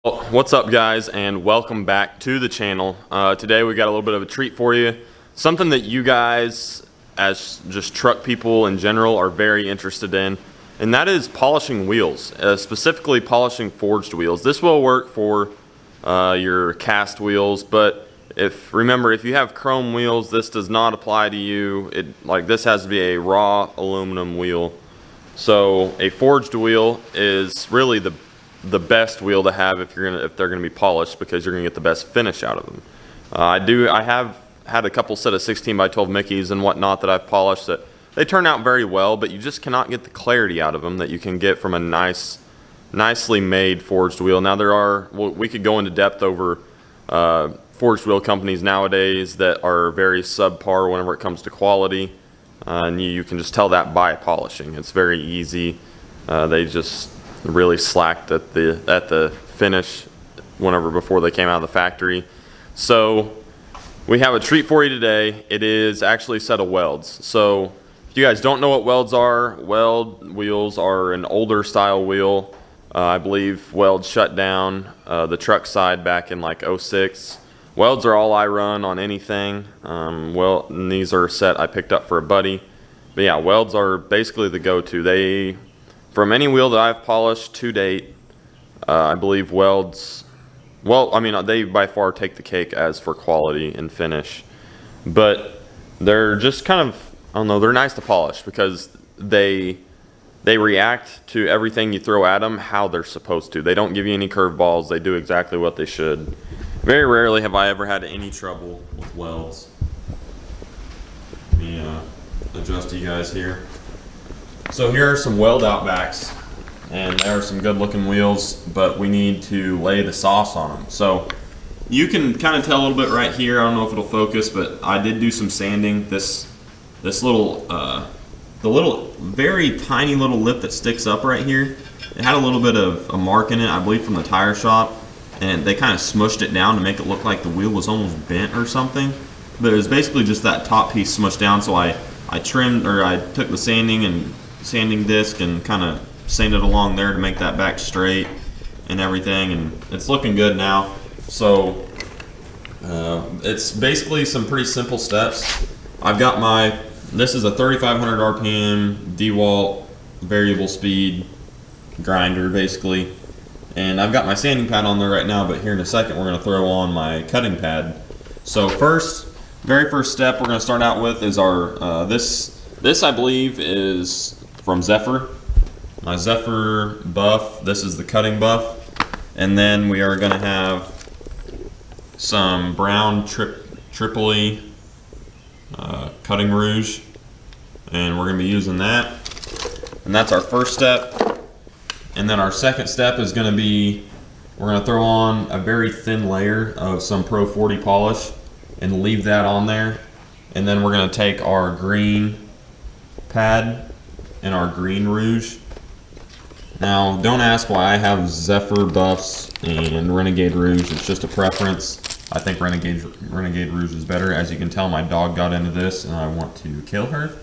Well, what's up guys, and welcome back to the channel. Today we got a little bit of a treat for you. Something that you guys, as just truck people in general, are very interested in, and that is polishing wheels, specifically polishing forged wheels. This will work for your cast wheels, but remember, if you have chrome wheels, this does not apply to you. This has to be a raw aluminum wheel. So a forged wheel is really the best wheel to have if they're gonna be polished, because you're gonna get the best finish out of them. I have had a couple set of 16 by 12 Mickeys and whatnot that I've polished that they turn out very well, but you just cannot get the clarity out of them that you can get from a nicely made forged wheel. Now we could go into depth over forged wheel companies nowadays that are very subpar whenever it comes to quality, and you can just tell that by polishing. It's very easy. They just really slacked at the finish before they came out of the factory. So we have a treat for you today. It is actually a set of Welds. So if you guys don't know what Welds are, Weld wheels are an older style wheel. I believe Welds shut down the truck side back in like '06. Welds are all I run on anything. And these are a set I picked up for a buddy. But yeah, Welds are basically the go-to. From any wheel that I've polished to date, I believe Welds, they by far take the cake as for quality and finish. But they're just kind of, I don't know, they're nice to polish because they react to everything you throw at them how they're supposed to. They don't give you any curveballs. They do exactly what they should. Very rarely have I ever had any trouble with Welds. Let me adjust you guys here. So here are some weld outbacks, and there are some good looking wheels, but we need to lay the sauce on them. So you can kind of tell a little bit right here. I don't know if it'll focus, but I did do some sanding. This little, very tiny little lip that sticks up right here, it had a little bit of a mark in it, I believe from the tire shop, and they kind of smushed it down to make it look like the wheel was almost bent or something. But it was basically just that top piece smushed down, so I took the sanding disc and kind of sanded along there to make that back straight and everything, and it's looking good now. So it's basically some pretty simple steps. I've got this is a 3,500 RPM DeWalt variable speed grinder basically, and I've got my sanding pad on there right now, but here in a second we're going to throw on my cutting pad. So very first step we're going to start out with is our this I believe is from Zephyr, my Zephyr buff. This is the cutting buff, and then we are going to have some brown Tripoli cutting rouge, and we're going to be using that, and that's our first step. And then our second step is going to be, we're going to throw on a very thin layer of some Pro 40 polish and leave that on there, and then we're going to take our green pad and our green rouge. Now, don't ask why I have Zephyr buffs and Renegade rouge. It's just a preference. I think Renegade rouge is better. As you can tell, my dog got into this and I want to kill her.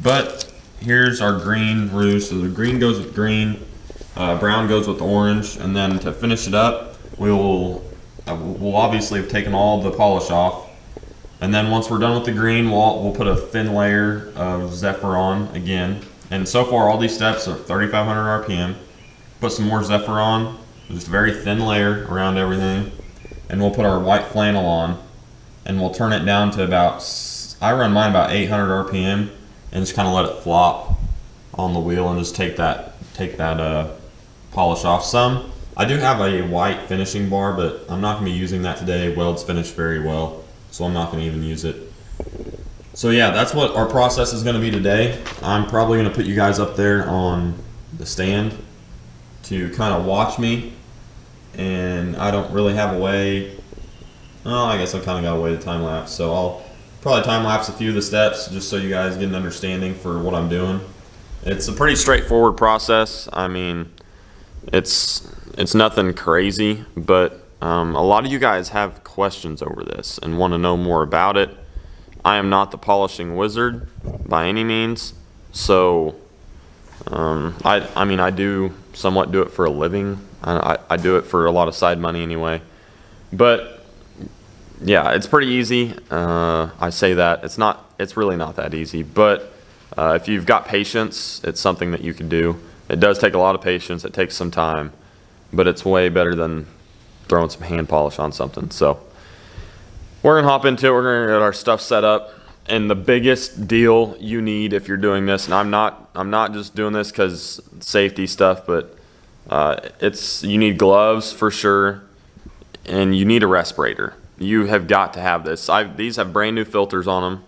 But here's our green rouge. So the green goes with green, brown goes with orange, and then to finish it up, we'll obviously have taken all the polish off. And then once we're done with the green, we'll put a thin layer of Zephyr on again. And so far all these steps are 3,500 RPM. Put some more Zephyr on, just a very thin layer around everything. And we'll put our white flannel on, and we'll turn it down to I run mine about 800 RPM, and just kind of let it flop on the wheel and just take that polish off some. I do have a white finishing bar, but I'm not going to be using that today. Welds finish very well, so I'm not going to even use it. So yeah, that's what our process is going to be today. I'm probably going to put you guys up there on the stand to kind of watch me, and I don't really have a way. Oh, I guess I kind of got a way to time lapse, so I'll probably time lapse a few of the steps just so you guys get an understanding for what I'm doing. It's a pretty straightforward process. I mean, it's nothing crazy, but a lot of you guys have questions over this and want to know more about it. I am not the polishing wizard by any means, so I do somewhat do it for a living. I do it for a lot of side money anyway. But yeah, it's pretty easy. I say that it's really not that easy, but if you've got patience, it's something that you can do. It does take a lot of patience. It takes some time, but it's way better than throwing some hand polish on something. So we're gonna hop into it. We're gonna get our stuff set up. And the biggest deal you need if you're doing this, and I'm not just doing this because safety stuff, but you need gloves for sure, and you need a respirator. You have got to have this. These have brand new filters on them,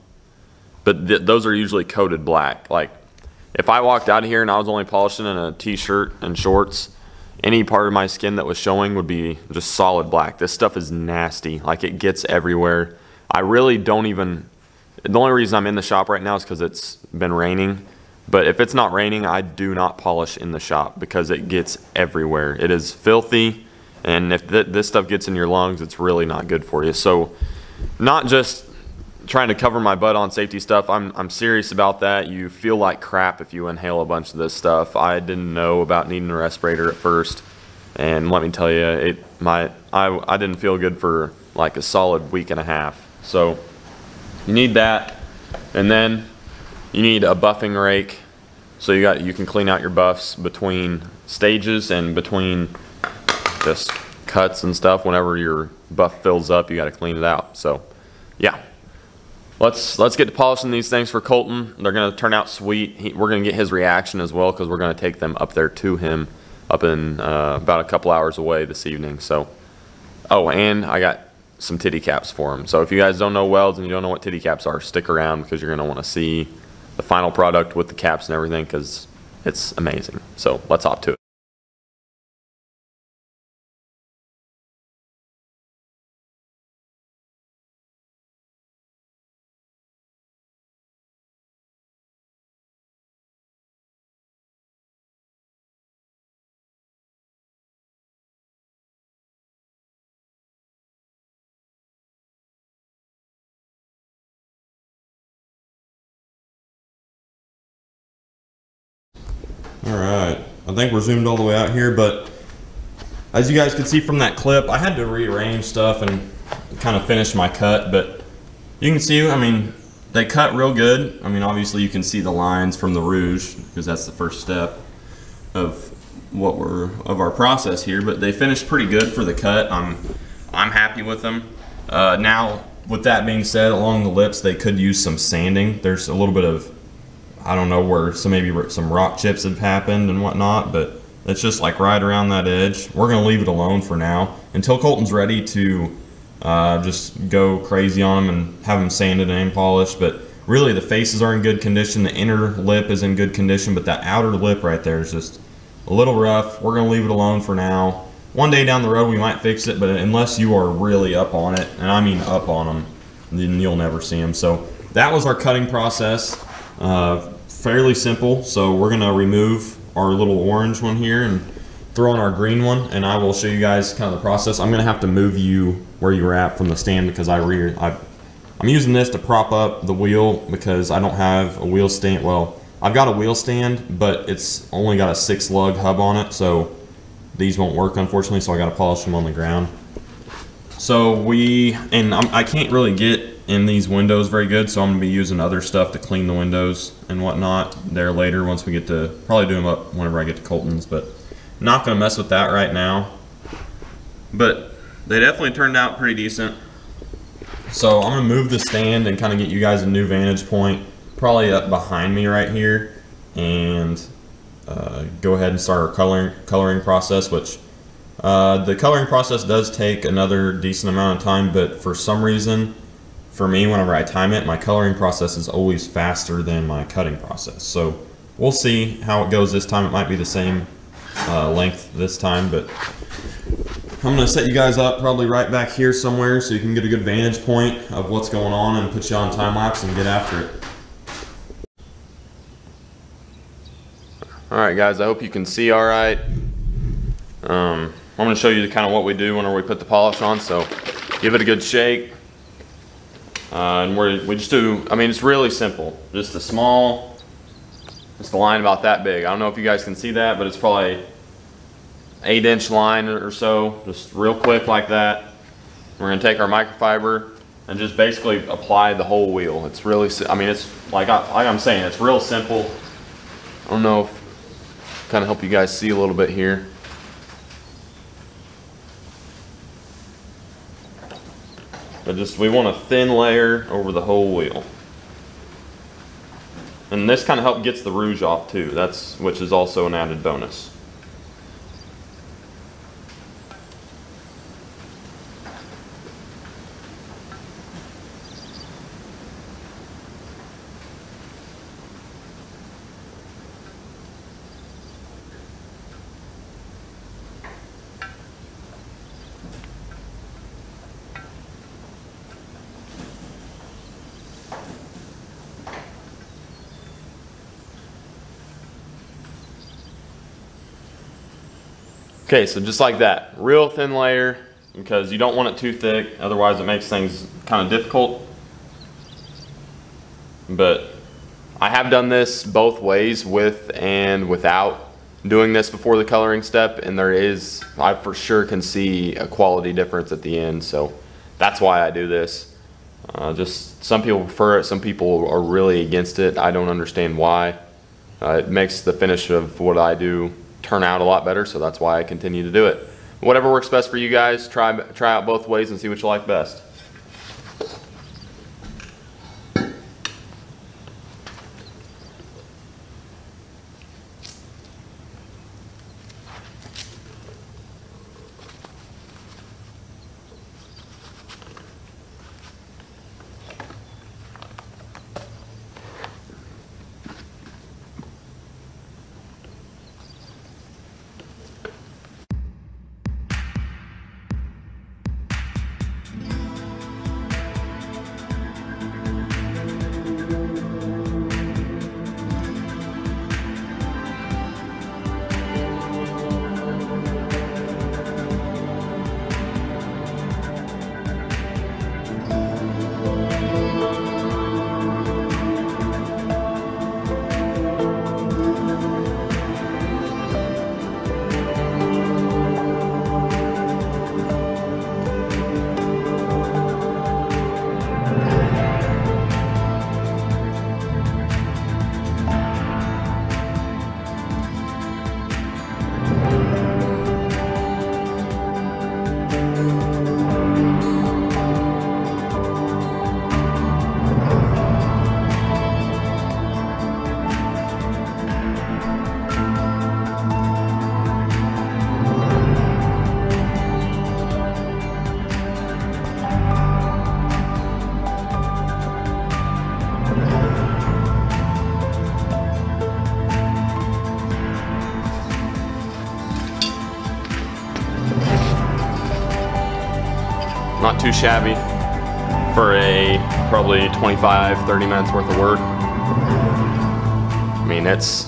but those are usually coated black. Like if I walked out of here and I was only polishing in a t-shirt and shorts, any part of my skin that was showing would be just solid black. This stuff is nasty. Like it gets everywhere. I really don't even. The only reason I'm in the shop right now is because it's been raining. But if it's not raining, I do not polish in the shop because it gets everywhere. It is filthy, and if this stuff gets in your lungs, it's really not good for you. So not just trying to cover my butt on safety stuff. I'm serious about that. You feel like crap if you inhale a bunch of this stuff. I didn't know about needing a respirator at first, and let me tell you, I didn't feel good for like a solid week and a half. So you need that, and then you need a buffing rake. So you can clean out your buffs between stages and between just cuts and stuff. Whenever your buff fills up, you got to clean it out. So yeah, let's get to polishing these things for Colton. They're gonna turn out sweet. We're gonna get his reaction as well because we're gonna take them up there to him up in about a couple hours away this evening. So, oh, and I got some titty caps for him. So if you guys don't know Welds and you don't know what titty caps are, stick around because you're going to want to see the final product with the caps and everything because it's amazing. So let's hop to it. Alright, I think we're zoomed all the way out here, but as you guys can see from that clip, I had to rearrange stuff and kind of finish my cut, but you can see, I mean, they cut real good. I mean, obviously you can see the lines from the rouge because that's the first step of our process here, but they finished pretty good for the cut. I'm happy with them. Now, with that being said, along the lips, they could use some sanding. There's a little bit of, I don't know where maybe some rock chips have happened and whatnot, but it's just like right around that edge. We're gonna leave it alone for now until Colton's ready to just go crazy on them and have them sanded and polished. But really the faces are in good condition, the inner lip is in good condition, but that outer lip right there is just a little rough. We're gonna leave it alone for now. One day down the road we might fix it, but unless you are really up on it, and I mean up on them, then you'll never see them. So that was our cutting process. Fairly simple. So we're gonna remove our little orange one here and throw on our green one, and I will show you guys kind of the process. I'm gonna have to move you where you were at from the stand because I'm using this to prop up the wheel because I don't have a wheel stand. Well, I've got a wheel stand, but it's only got a 6-lug hub on it, so these won't work unfortunately, so I gotta polish them on the ground. So I can't really get in these windows very good, so I'm gonna be using other stuff to clean the windows and whatnot there later once we get to, probably do them up whenever I get to Colton's, but not gonna mess with that right now. But they definitely turned out pretty decent. So I'm gonna move the stand and kind of get you guys a new vantage point, probably up behind me right here, and go ahead and start our coloring process, which the coloring process does take another decent amount of time, but for some reason, for me, whenever I time it, my coloring process is always faster than my cutting process. So we'll see how it goes this time. It might be the same length this time, but I'm gonna set you guys up probably right back here somewhere so you can get a good vantage point of what's going on and put you on time lapse and get after it. All right, guys, I hope you can see all right. I'm gonna show you kind of what we do whenever we put the polish on. So give it a good shake. And we just do, I mean, it's really simple. Just a line about that big. I don't know if you guys can see that, but it's probably 8-inch line or so, just real quick like that. We're gonna take our microfiber and just basically apply the whole wheel. It's really, I mean, it's like I'm saying, it's real simple. I don't know if kind of help you guys see a little bit here. But just, we want a thin layer over the whole wheel. And this kind of helps gets the rouge off too, which is also an added bonus. Okay, so just like that, real thin layer, because you don't want it too thick, otherwise it makes things kind of difficult. But I have done this both ways, with and without doing this before the coloring step, and I for sure can see a quality difference at the end, so that's why I do this. Just some people prefer it, some people are really against it. I don't understand why. It makes the finish of what I do turn out a lot better, so that's why I continue to do it. Whatever works best for you guys, try out both ways and see what you like best. Not too shabby for a probably 25-30 minutes worth of work. I mean, it's,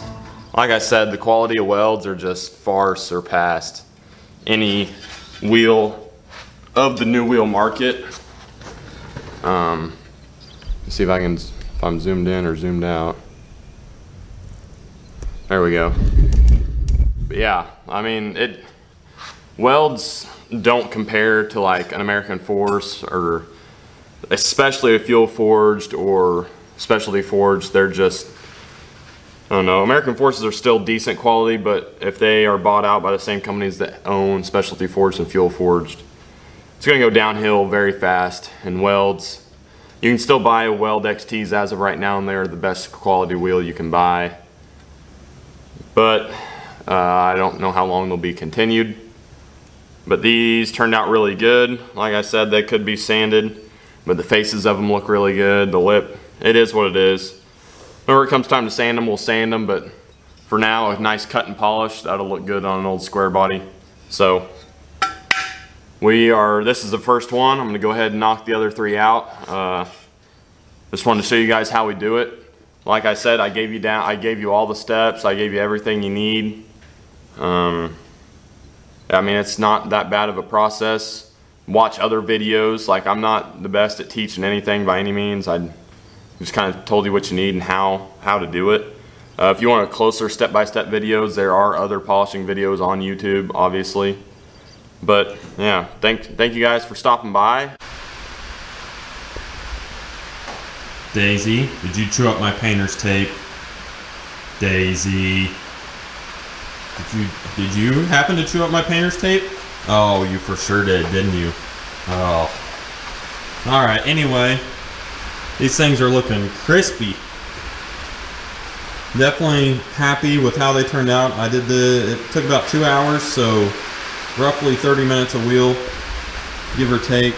like I said, the quality of welds are just far surpassed any wheel of the new wheel market. Let's see if I'm zoomed in or zoomed out. There we go. But yeah, I mean, welds don't compare to like an American Force, or especially a fuel forged or specialty forged. They're just, I don't know, American Forces are still decent quality, but if they are bought out by the same companies that own specialty forged and fuel forged, it's gonna go downhill very fast. And welds, you can still buy Weld XTs as of right now, and they're the best quality wheel you can buy. But I don't know how long they'll be continued. But these turned out really good. Like I said, they could be sanded, but the faces of them look really good. The lip, it is what it is. Whenever it comes time to sand them, we'll sand them, but for now, a nice cut and polish, that'll look good on an old square body. So this is the first one. I'm gonna go ahead and knock the other three out. Just wanted to show you guys how we do it. Like I said, I gave you all the steps, I gave you everything you need. I mean, it's not that bad of a process. Watch other videos. Like, I'm not the best at teaching anything by any means. I just kind of told you what you need and how to do it. If you want a closer step-by-step videos, there are other polishing videos on YouTube, obviously. But yeah, thank you guys for stopping by. Daisy, did you chew up my painter's tape? Daisy, did you happen to chew up my painter's tape? Oh, you for sure did, didn't you? Oh. All right, anyway, these things are looking crispy. Definitely happy with how they turned out. It took about 2 hours, so roughly 30 minutes a wheel, give or take.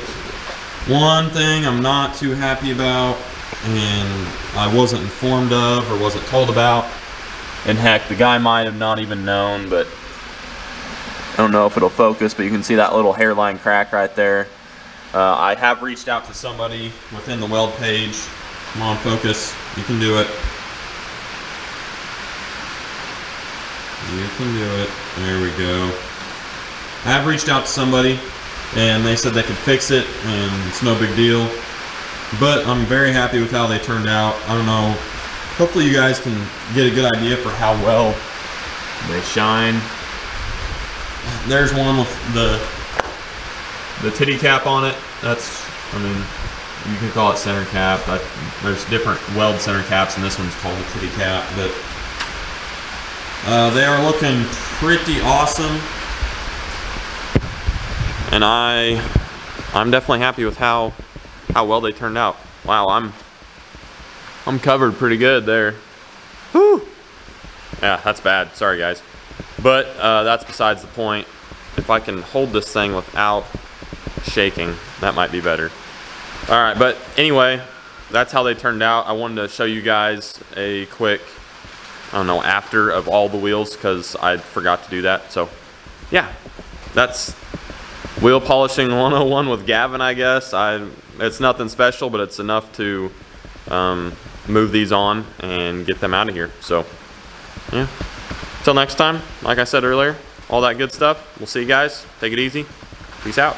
One thing I'm not too happy about, and I wasn't informed of or wasn't told about, and heck, the guy might have not even known, but I don't know if it'll focus, but you can see that little hairline crack right there. I have reached out to somebody within the weld page. Come on, focus. You can do it. You can do it. There we go. I have reached out to somebody, and they said they could fix it, and it's no big deal. But I'm very happy with how they turned out. I don't know. Hopefully you guys can get a good idea for how well they shine. There's one with the titty cap on it. That's, I mean, you can call it center cap. There's different weld center caps, and this one's called a titty cap. But they are looking pretty awesome, and I'm definitely happy with how well they turned out. Wow, I'm covered pretty good there. Whew. Yeah, that's bad. Sorry, guys. But that's besides the point. If I can hold this thing without shaking, that might be better. All right, but anyway, that's how they turned out. I wanted to show you guys a quick, I don't know, after of all the wheels, because I forgot to do that. So yeah, that's wheel polishing 101 with Gavin, I guess. It's nothing special, but it's enough to move these on and get them out of here. So yeah, till next time, like I said earlier, all that good stuff. We'll see you guys. Take it easy. Peace out.